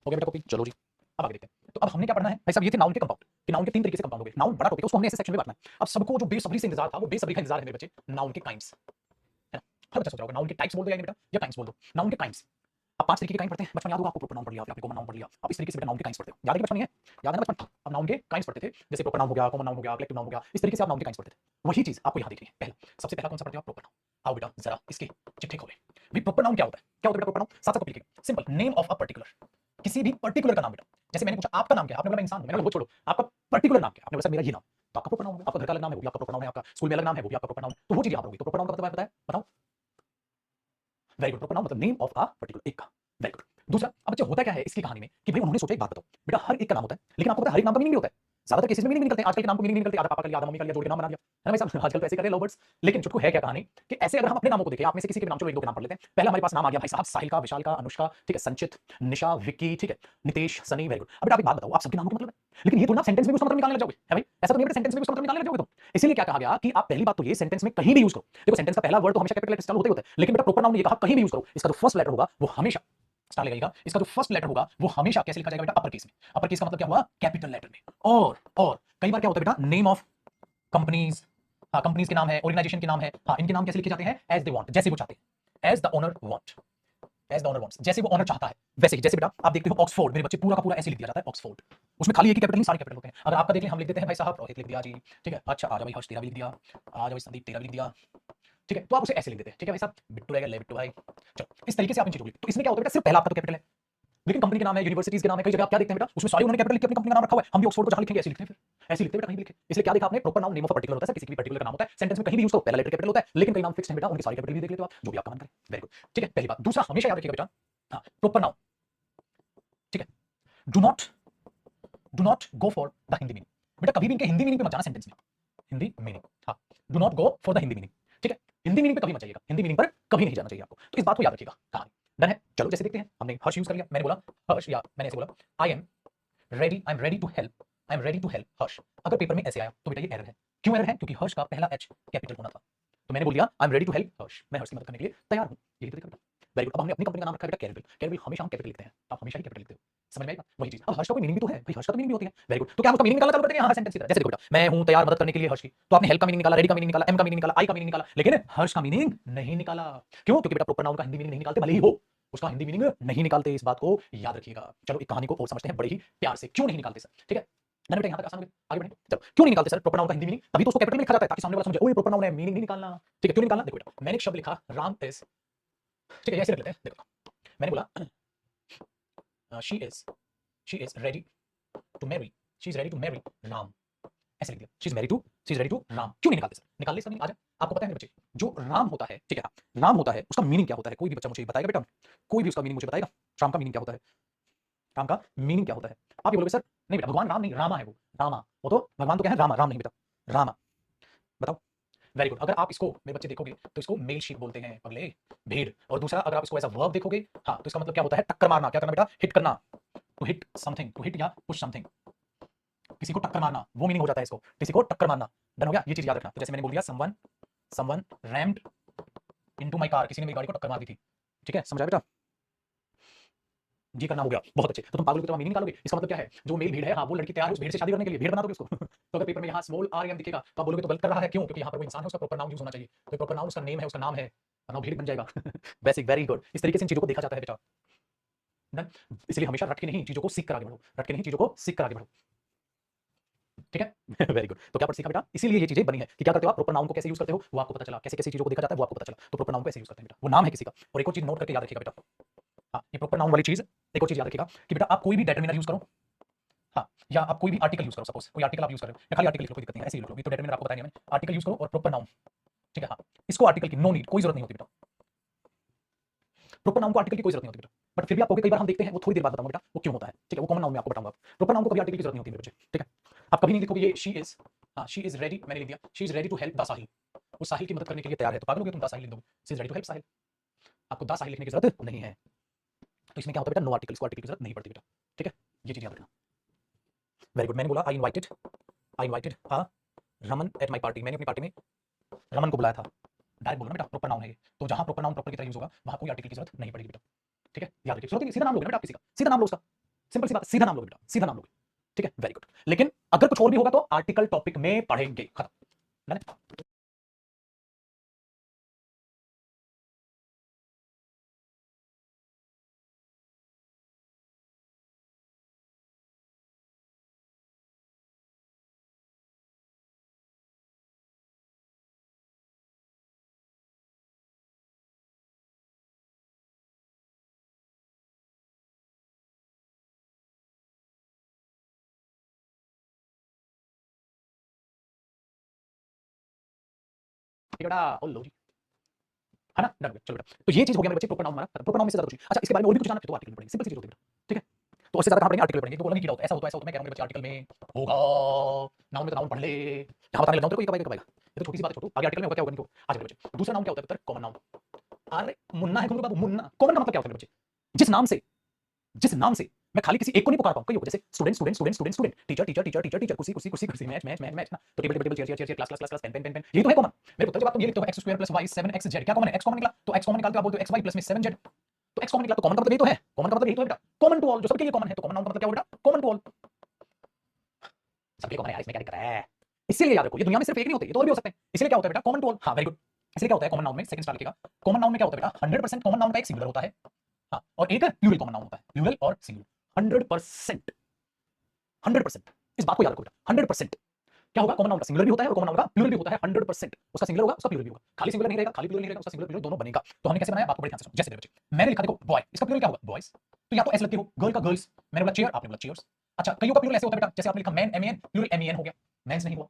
हो गया बेटा कॉपी, चलो जी अब आगे देखते हैं। तो अब हमने क्या पढ़ना है भाई साहब, ये थे नाउन के कंपाउंड, कि नाउन के तीन तरीके से कंपाउंड हो गए, नाउन बड़ा टॉपिक है, उसको हमने ऐसे सेक्शन में बांटना है। अब सबको जो बेसब्री से इंतजार था, वो बेसब्री का इंतजार है मेरे बच्चे, नाउन के काइंड्स, है ना, हर बच्चा सोच रहा होगा नाउन के टाइप्स बोल दो या नहीं बेटा, या काइंड्स बोल दो, नाउन के काइंड्स। अब पांच तरीके के काइंड पढ़ते हैं, बचपन याद होगा आपको, प्रोपर नाउन पढ़ लिया आपने, कॉमन नाउन पढ़ लिया, अब इस तरीके से बेटा नाउन के काइंड्स पढ़ते हो, याद है कि बचपन में है, याद है ना बचपन, अब नाउन के काइंड्स पढ़ते थे, जैसे प्रोपर नाउन हो गया, कॉमन नाउन हो गया, कलेक्टिव नाउन हो गया, इस तरीके से आप नाउन के काइंड्स पढ़ते थे। वही चीज आपको यहाँ देखनी है, पहला सबसे पहला कौन सा पढ़ते हो आप, प्रोपर नाउन। आओ बेटा जरा इसके चिट्ठे खोले, भी प्रोपर नाउन क्या होता है, क्या होता है बेटा प्रोपर नाउन, साथ साथ कॉपी लिखेंगे, simple, name of a particular, किसी भी पर्टिकुलर का नाम बेटा, जैसे मैंने पूछा आपका नाम क्या, आपने बोला मैं इंसान हूं, मैंने बोला वो छोड़ो, आपका पर्टिकुलर नाम क्या, आपने बोला सर मेरा ये नाम, तो आपका प्रोपर नाउन है, आपका घर का अलग नाम है वो भी आपका प्रोपर नाउन है, आपका स्कूल में अलग नाम है वो भी आपका प्रोपर नाउन, तो वो चीज यहाँ पर होगी। तो प्रोपर नाउन का मतलब पता है, बताओ? Very good. प्रोपर नाउन मतलब नेम ऑफ अ पर्टिकुलर, एक का। Very good. दूसरा, अब बच्चे होता क्या है इसकी कहानी में कि भाई उन्होंने सोचा एक बात बताओ बेटा, हर एक का नाम होता है, लेकिन आपको पता है हर एक नाम का मीनिंग भी होता है। ज्यादातर केसेस में मीनिंग निकलते हैं, आजकल के नाम को मीनिंग निकलते हैं, आधा पापा का लिया, आधा मम्मी का लिया, जोड़ के नाम बना दिया, है ना भाई साहब? आजकल तो ऐसे कर रहे हैं लवर्स। लेकिन चुटकू है क्या कहानी कि ऐसे अगर हम अपने नामों को देखें, आप में से किसी के भी नाम, चलो एक दो के नाम पढ़ लेते हैं। पहला हमारे पास नाम आ गया भाई साहब साहिल का, विशाल का, अनुष्का, ठीक है, संचित, निशा, विक्की, ठीक है, नितेश, सनी। Very good. अब बेटा आप एक बात बताओ, आप सबके नामों के मतलब है, लेकिन ये थोड़ा सेंटेंस में भी उसका मतलब निकालने लग जाओगे, है भाई? ऐसा तो नहीं है सेंटेंस में भी उसका मतलब निकालने लग जाओगे तुम। इसीलिए क्या कहा गया कि आप पहली बात तो ये सेंटेंस में कहीं भी यूज करो। देखो सेंटेंस का पहला वर्ड तो हमेशा कैपिटल लेटर से चालू होते ही होता है, लेकिन बेटा प्रोपर नाउन ये कहा कहीं भी यूज करो, इसका जो फर्स्ट लेटर होगा वो हमेशा स्टार लगाइएगा, इसका जो फर्स्ट लेटर होगा वो हमेशा कैसे लिखा जाएगा बेटा? अपर केस में। अपर केस का मतलब क्या हुआ? कैपिटल लेटर में। और कई बार क्या होता है बेटा, नेम ऑफ कंपनीज, हाँ कंपनीज के नाम है, ऑर्गेनाइजेशन के नाम है, हाँ इनके नाम कैसे लिखे जाते हैं? एज दे वांट, जैसे वो चाहते हैं, as the owner want, as the owner wants, जैसे वो ओनर चाहता है वैसे ही। जैसे बेटा आप देखते हो ऑक्सफोर्ड, मेरे बच्चे पूरा का पूरा ऐसे लिख दिया जाता है ऑक्सफोर्ड, उसमें खाली एक ही कैपिटल नहीं, सारे कैपिटल होते हैं। अगर आपका देख लें, हम लिख देते हैं भाई साहब रोहित लिख दिया जी, ठीक है, अच्छा आ जा भाई हर्ष तेरा भी लिख दिया, आ जा भाई संदीप तेरा भी लिख दिया, ठीक है, तो आप उसे ऐसे लिख देते हैं, ठीक है भाई साहब, बिट्टू रहेगा ले बिट्टू भाई। चलो इस तरीके से आप इन चीजों को लिखते हैं। तो इसमें क्या होता है बेटा, सिर्फ पहला आपका तो कैपिटल है, लेकिन कंपनी के नाम है, यूनिवर्सिटीज के नाम है, कई जगह आप क्या देखते हैं बेटा, उसमें सारी उन्होंने कैपिटल लिख के अपनी कंपनी का नाम रखा हुआ है। हम भी ऑक्सफोर्ड को जहां लिखेंगे ऐसे लिखते हैं, फिर ऐसे लिखते हैं बेटा, कहीं भी लिखे। इसलिए क्या देखा आपने, proper noun name of a particular होता है, किसी भी पर्टिकुलर का नाम होता है, सेंटेंस में कहीं भी यूज करो, पहला लेटर कैपिटल होता है, लेकिन कई नाम फिक्स्ड हैं बेटा, उनके सारे कैपिटल भी देख लेते हो आप, जो भी आपका मन करे। वेरी गुड, ठीक है, पहली बात। दूसरा हमेशा याद रखिएगा बेटा, हाँ प्रोपर नाउन, ठीक है, do not, do not go for the Hindi meaning. बेटा कभी भी इनके हिंदी मीनिंग पे मत जाना सेंटेंस में, हिंदी मीनिंग, हाँ do not go for the Hindi meaning, ठीक है, हिंदी मीनिंग पे कभी मत जाइएगा, हिंदी मीनिंग पर कभी नहीं जाना चाहिए आपको, तो इस बात को याद रखिएगा। कहानी डन है। चलो जैसे देखते हैं, हमने हर्ष यूज कर लिया, मैंने बोला हर्ष, या मैंने ऐसे बोला I am ready, I am ready to help, I am ready to help Harsh. अगर पेपर में ऐसे आया तो बेटा ये एरर है। क्यों एरर है? क्योंकि हर्ष का पहला एच कैपिटल होना था, तो मैंने बोल दिया I am ready to help Harsh, मैं हर्ष की मदद करने के लिए तैयार हूं। यही तो देखा बेटा। Very good. अब हमने अपनी कंपनी का नाम रखा है बेटा कैरबिल, कैरबिल हमेशा हम कैपिटल लिखते हैं, आप हमेशा ही कैपिटल लिखते हो, समझ में आएगा वही चीज। अब हर्ष का कोई मीनिंग भी तो है भाई, हर्ष का तो मीनिंग भी होती है। Very good. तो क्या हम उसका मीनिंग निकालना चालू कर देंगे हर सेंटेंस की तरह? जैसे देखो बेटा, मैं हूं तैयार मदद करने के लिए हर्ष की, तो आपने हेल्प का मीनिंग निकाला, रेडी का मीनिंग निकाला, एम का मीनिंग निकाला, आई का मीनिंग निकाला, लेकिन हर्ष का मीनिंग नहीं निकाला। क्यों? क्योंकि बेटा प्रोपर नाउन का हिंदी मीनिंग नहीं निकालते, भले ही हो, उसका हिंदी मीनिंग नहीं निकालते, इस बात को याद रखिएगा। चलो एक कहानी को और समझते हैं बड़े ही प्यार से, क्यों नहीं निकालते सर, ठीक है? मैंने बेटा यहाँ तक आसान हो गया, आगे बढ़े। चलो क्यों नहीं निकालते सर प्रोपर नाउन का हिंदी मीनिंग? तभी तो उसको कैपिटल में लिखा जाता है ताकि सामने वाला समझे, ओ ये प्रोपर नाउन है, मीनिंग नहीं निकालना, ठीक है? क्यों नहीं निकालना? देखो बेटा, मैंने एक शब्द लिखा राम इज, ठीक है, ऐसे रख लेते हैं, देखो मैंने बोला she is ready to marry, she is ready to marry Ram, ऐसे लिख दिया, she is ready to Ram. क्यों नहीं निकालते सर? निकाल ले इसका मीनिंग, आ जाए। आपको पता है मेरे बच्चे, जो राम होता है, ठीक है, हाँ, राम होता है, उसका मीनिंग क्या होता है? कोई भी बच्चा मुझे बताएगा बेटा, कोई भी उसका मीनिंग मुझे बताएगा, राम का मीनिंग क्या होता है? राम का मीनिंग क्या होता है? आप ये बोलोगे सर नहीं बेटा भगवान राम नहीं, रामा है वो, रामा, वो तो भगवान तो क्या है, रामा, राम नहीं बेटा, रामा। बताओ। Very good. अगर आप इसको मेरे बच्चे देखोगे तो इसको मेल शीप बोलते हैं पगले, भेड़। और दूसरा अगर आप इसको ऐसा वर्ब देखोगे, हाँ तो इसका मतलब क्या होता है? टक्कर मारना। क्या करना बेटा? हिट करना, to hit something, to hit या पुश समथिंग, किसी को टक्कर मारना, वो मीनिंग हो जाता है इसको, किसी को टक्कर मारना। डन हो गया? ये चीज याद रखना। तो जैसे मैंने बोल दिया someone, someone rumped into my car, किसी ने मेरी गाड़ी को टक्कर मार दी थी, ठीक है, समझ आया बेटा? जी करना हो गया, बहुत अच्छे। तो तुम पागल की तरह मीनिंग निकालोगे, इसका मतलब क्या है? जो मेल भीड़ है, हाँ वो लड़की तैयार है उस भीड़ से शादी करने के लिए, भीड़ बना दोगे उसको तो अगर पेपर में यहाँ स्मॉल आर एम दिखेगा तो आप बोलोगे तो गलत कर रहा है। क्यों? क्योंकि यहाँ पर वो इंसान है, उसका प्रॉपर नाउन यूज होना चाहिए। तो प्रॉपर नाउन उसका नेम है, उसका नाम है, वरना वो भीड़ बन जाएगा बेसिक, वेरी गुड। इस तरीके से इन चीजों को देखा जाता है बेटा। डन। इसलिए हमेशा रट के नहीं चीजों को सीख कर आगे बढ़ो, रट के नहीं चीजों को सीख कर आगे बढ़ो, ठीक है वेरी गुड। तो क्या पर सीखा बेटा? इसीलिए ये चीजें बनी है कि क्या करते हो आप, प्रोपर नाउन को कैसे यूज करते हो वो आपको पता चला, कैसे कैसे चीजों को देखा जाता है वो आपको पता चला। तो प्रोपर नाउन को ऐसे यूज करते हैं बेटा, वो नाम है किसी का। और एक और चीज नोट करके याद रखिएगा बेटा, हाँ ये प्रोपर नाउन वाली चीज, एक और चीज याद रखिएगा कि बेटा आप कोई भी डेटरमिनर यूज करो, हाँ, या आप कोई भी आर्टिकल यूज करो, सपोज कोई आर्टिकल आप यूज कर रहे हो, या खाली आर्टिकल लिख लो, कोई दिक्कत नहीं है, ऐसे ही लिख लो, ये तो डेटरमिनर आपको बताया नहीं मैंने। आर्टिकल यूज करो और प्रोपर नाउन, ठीक है, हाँ इसको आर्टिकल की नो नीड, कोई जरूरत नहीं होती बेटा, प्रोपर नाउन को आर्टिकल की कोई जरूरत नहीं होती बेटा। बट फिर भी आपको कई बार हम देखते हैं, वो थोड़ी देर बाद बताऊंगा बेटा वो क्यों होता है, ठीक है, वो कॉमन नाउन में आपको बताऊंगा। प्रोपर नाउन को कभी आर्टिकल की जरूरत नहीं होती मेरे बच्चे, ठीक है? आप कभी नहीं लिखोगे ये शी इज, हाँ शी इज रेडी, मैंने लिख दिया she is ready to help the Sahil, वो साहिल की मदद करने के लिए तैयार है, तो पागल हो गए तुम? द साहिल लिख दोगे, she is ready to help Sahil, आपको द साहिल लिखने की जरूरत नहीं है। तो इसमें क्या होता है बेटा, नो आर्टिकल, इसको आर्टिकल की जरूरत नहीं पड़ती बेटा, ठीक है, ये चीज याद रखना। Very good. मैंने बोला आई invited Raman at my party, मैंने अपनी पार्टी में रमन को बुलाया था, डायरेक्ट बोलो ना बेटा, प्रोपर नाउन है ये, तो जहां प्रोपर नाउन प्रॉपर की तरह यूज होगा वहां कोई आर्टिकल की जरूरत नहीं पड़ेगी बेटा, ठीक है, याद रखिए। जरूरत नहीं, सीधा नाम लोगे ना बेटा आप किसी का, सीधा नाम लो उसका, सिंपल सी बात, सीधा नाम लोगे बेटा, सीधा नाम लोगे, ठीक है, वेरी गुड। लेकिन अगर कुछ और भी होगा तो आर्टिकल टॉपिक में पढ़ेंगे, खत्म। ठीक है बेटा, ओ लो जी, है ना, डन हो गया। चलो बेटा, तो ये चीज हो गया मेरे बच्चे, प्रोपर नाउन हमारा, प्रोपर नाउन में से ज्यादा कुछ नहीं। अच्छा, इसके बारे में और भी कुछ जानना है तो आर्टिकल में पढ़ेंगे, सिंपल सी चीज होती है बेटा, ठीक है। तो उससे ज्यादा कहां पढ़ेंगे, आर्टिकल में पढ़ेंगे। तो बोलेंगे क्या होता है, ऐसा होता है, ऐसा होता है, मैं कह रहा हूं मेरे बच्चे आर्टिकल में होगा, नाउन में तो नाउन पढ़ ले, यहां बताने लग जाऊं तेरे को, ये कब आएगा, ये तो छोटी सी बात है, छोटू, आगे आर्टिकल में होगा क्या होगा नहीं तो। आज मेरे बच्चे दूसरा नाउन क्या होता है पुत्र, कॉमन नाउन। अरे मुन्ना है गुरु बाबू, मुन्ना कॉमन का मतलब क्या होता है मेरे बच्चे, जिस नाम से मैं खाली किसी एक को नहीं पुकार पाऊं, कई होगा, जैसे student student student student student, teacher teacher teacher teacher teacher, कुर्सी कुर्सी कुर्सी कुर्सी, मैच मैच मैच मैच ना, तो table table table, chair chair chair, class class class, pen pen pen pen, ये तो है कॉमन। मेरे पुत्र जब आप तुम ये लिखते हो x square plus y 7xz, क्या कॉमन है, x कॉमन निकला, तो x कॉमन निकालते हो आप बोलते हो xy प्लस में 7z, तो x कॉमन निकला, तो कॉमन का मतलब यही तो है, कॉमन का मतलब यही तो है बेटा, कॉमन टू ऑल, जो सबके लिए कॉमन है, तो कॉमन नाउन का मतलब क्या होगा बेटा, कॉमन टू ऑल, सबके कॉमन है यार, इसमें क्या दिक्कत है। इसीलिए याद रखो, ये दुनिया में सिर्फ एक नहीं होते, ये तो और भी हो सकते हैं, इसलिए क्या होता है बेटा, कॉमन टू ऑल। हाँ वेरी गुड, इसलिए क्या होता है कॉमन नाउन में, सेकंड स्टार लिखेगा, कॉमन नाउन में क्या होता है बेटा, 100% कॉमन नाउन का एक सिंगुलर होता है, हाँ, और एक प्लूरल कॉमन नाउन होता है, प्लूरल और सिंगुलर, 100%, 100%, इस बात को याद रखो बेटा, 100%। क्या होगा, कॉमन नाउन का सिंगुलर भी होता है और कॉमन नाउन का प्लूरल भी होता है, 100%, उसका सिंगुलर होगा, उसका प्लूरल भी होगा, खाली सिंगुलर नहीं रहेगा, खाली प्लूरल नहीं रहेगा, उसका सिंगुलर प्लूरल दोनों बनेगा। तो हमने कैसे बनाया, बात को बड़े ध्यान से सुनो, जैसे मेरे बच्चे मैंने लिखा, देखो बॉय, इसका प्लूरल क्या होगा, बॉयज, तो या तो एस लगती हो, गर्ल का गर्ल्स, मैंने बोला चेयर, आपने बोला चेयर्स। अच्छा, कईयों का प्लूरल ऐसे होता है बेटा, जैसे आपने लिखा मैन, एमएन, प्लूरल एमईएन हो गया, मेंस नहीं हुआ,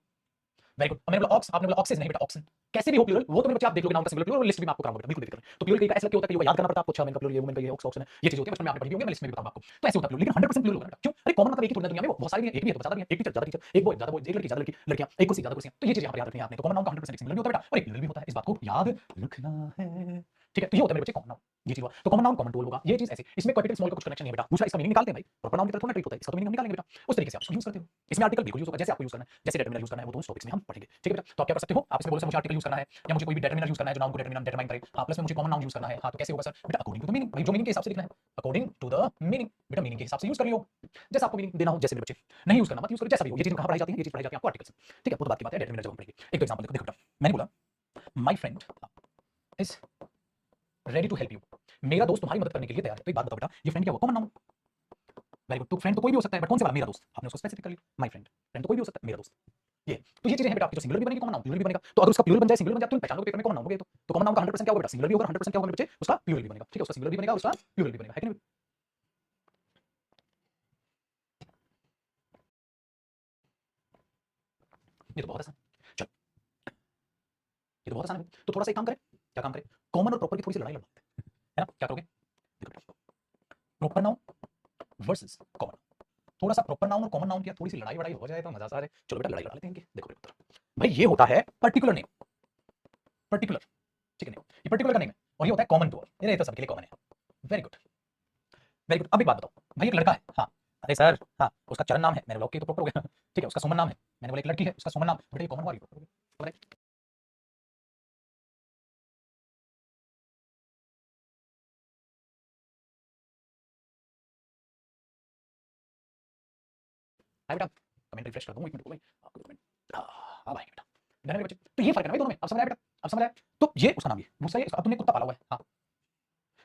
वेरी गुड। मैंने बोला ऑक्स, आपने बोला ऑक्सेस, नहीं बेटा ऑक्सन, कैसे भी हो प्लूरल, वो तो मेरे बच्चे आप देख लोगे, नाउन का सिंगुलर प्लूरल, लिस्ट भी मैं आपको कराऊंगा, बिल्कुल बेफिक्र। तो प्लूरल कई का ऐसा क्यों होता है कि याद करना पड़ता है आपको, अच्छा मैन का प्लूरल ये, वुमेन का ये, ऑक्स ऑक्सन है, ये चीज होती है, बचपन में आपने पढ़ी होगी, मैं लिस्ट में भी बताऊंगा आपको। तो ऐसे होता है प्लूरल, लेकिन 100% प्लूरल होगा क्यों, अरे कॉमन मतलब एक ही थोड़ी ना दुनिया में, वो बहुत सारी है, एक भी है तो ज्यादा भी है, एक टीचर ज्यादा टीचर, एक बॉय ज्यादा बॉय, एक लड़की ज्यादा लड़की, लड़कियां, एक कुर्सी ज्यादा कुर्सियां, तो ये चीज यहां पर याद रखनी है आपने। तो कॉमन नाउन का 100% सिंगुलर भी होता है बेटा, और एक प्लूरल भी होता है, इस बात को याद रखना है, ठीक है। तो ये होता है मेरे बच्चे कॉमन नाउन, ये चीज हुआ, तो कॉमन नाउन कॉमन टूल होगा, ये चीज ऐसे, इसमें कैपिटल स्मॉल का कुछ कनेक्शन नहीं है बेटा। दूसरा इसका मीनिंग निकालते हैं भाई, प्रॉपर नाउन की तरह थोड़ा ट्रीट होता है, इसका तो मीनिंग हम निकालेंगे बेटा, उस तरीके से आप इसको यूज करते हो। इसमें आर्टिकल बिल्कुल यूज होगा, जैसे आपको यूज करना है, जैसे डिटरमिनर यूज करना है, वो दोनों टॉपिक्स में हम पढ़ेंगे, ठीक है बेटा। तो आप क्या कर सकते हो, आप इसमें बोल सकते हो मुझे आर्टिकल यूज करना है, या मुझे कोई भी डिटरमिनर यूज करना है जो नाउन को डिटरमाइन करे, हाँ, प्लस में मुझे कॉमन नाउन यूज करना है, हाँ, तो कैसे होगा सर, बेटा अकॉर्डिंग टू द मीनिंग, भाई जो मीनिंग के हिसाब से लिखना है, अकॉर्डिंग टू द मीनिंग, बेटा मीनिंग के हिसाब से यूज कर लियो, जैसा आपको मीनिंग देना हो, जैसे मेरे बच्चे नहीं यूज करना मत यूज करो, जैसा भी हो। ये चीज कहां पढ़ाई जाती है, ये चीज पढ़ाई जाती है आपको आर्टिकल से, ठीक है, वो तो बात की बात है, डिटरमिनर जब हम पढ़ेंगे। एक तो एग्जांपल देखो, देखो बेटा, मैंने बोला my friend is ready to help you, मेरा दोस्त तुम्हारी मदद करने के लिए तैयार है। तो एक बात बताओ बेटा, ये फ्रेंड क्या हुआ, कॉमन नाउन, वेरी गुड। तो फ्रेंड तो कोई भी हो सकता है, बट कौन से वाला, मेरा दोस्त, आपने उसको स्पेसिफिक कर लिया, माय फ्रेंड, फ्रेंड तो कोई भी हो सकता है, मेरा दोस्त, ये तो ये चीजें हैं बेटा आपकी, जो सिंगुलर भी बनेगी कॉमन नाउन, प्लूरल भी बनेगा। तो अगर उसका प्लूरल बन जाए, सिंगुलर बन जाए, तो पहचान लो पेपर में कॉमन नाउन हो गया। तो कॉमन नाउन का 100% क्या होगा बेटा, सिंगुलर भी होगा, 100% क्या होगा मेरे बच्चे, उसका प्लूरल भी बनेगा, ठीक है, उसका सिंगुलर भी बनेगा, उसका प्लूरल भी बनेगा, है कि नहीं। ये तो बहुत आसान, चल ये तो बहुत आसान है। तो थोड़ा सा एक काम करें, क्या काम करें, कॉमन और प्रॉपर की थोड़ी सी लड़ाई लड़वाते हैं, है ना, क्या करोगे, देखो प्रॉपर नाउन वर्सेस कॉमन, थोड़ा सा प्रॉपर नाउन और कॉमन नाउन की थोड़ी सी लड़ाई वड़ाई हो जाए तो मजा सा आ जाए। चलो बेटा लड़ाई लड़ा लेते हैं इनकी। देखो बेटा भाई, ये होता है पर्टिकुलर नेम, पर्टिकुलर, ठीक है, नहीं ये पर्टिकुलर का नेम है, और ये होता है कॉमन टू ऑल, ये तो सबके लिए कॉमन है, वेरी गुड वेरी गुड। अब एक बात बताओ भाई, एक लड़का है, हाँ, अरे सर हाँ, उसका चरण नाम है, मैंने बोला ओके तो प्रॉपर हो गया, ठीक है, उसका सुमन नाम है, मैंने बोला एक लड़की है, उसका सुमन नाम, बेटा ये कॉमन वाली प्रॉपर हो गया, हाय बेटा, कमेंट रिफ्रेश कर दूं, एक मिनट को भाई, आपको एक मिनट, हाँ भाई बेटा, डन है मेरे बच्चे। तो ये फर्क है ना भाई दोनों में, अब समझ आया बेटा, अब समझ आया। तो ये उसका नाम, ये दूसरा, ये अब तुमने कुत्ता पाला हुआ है, हाँ,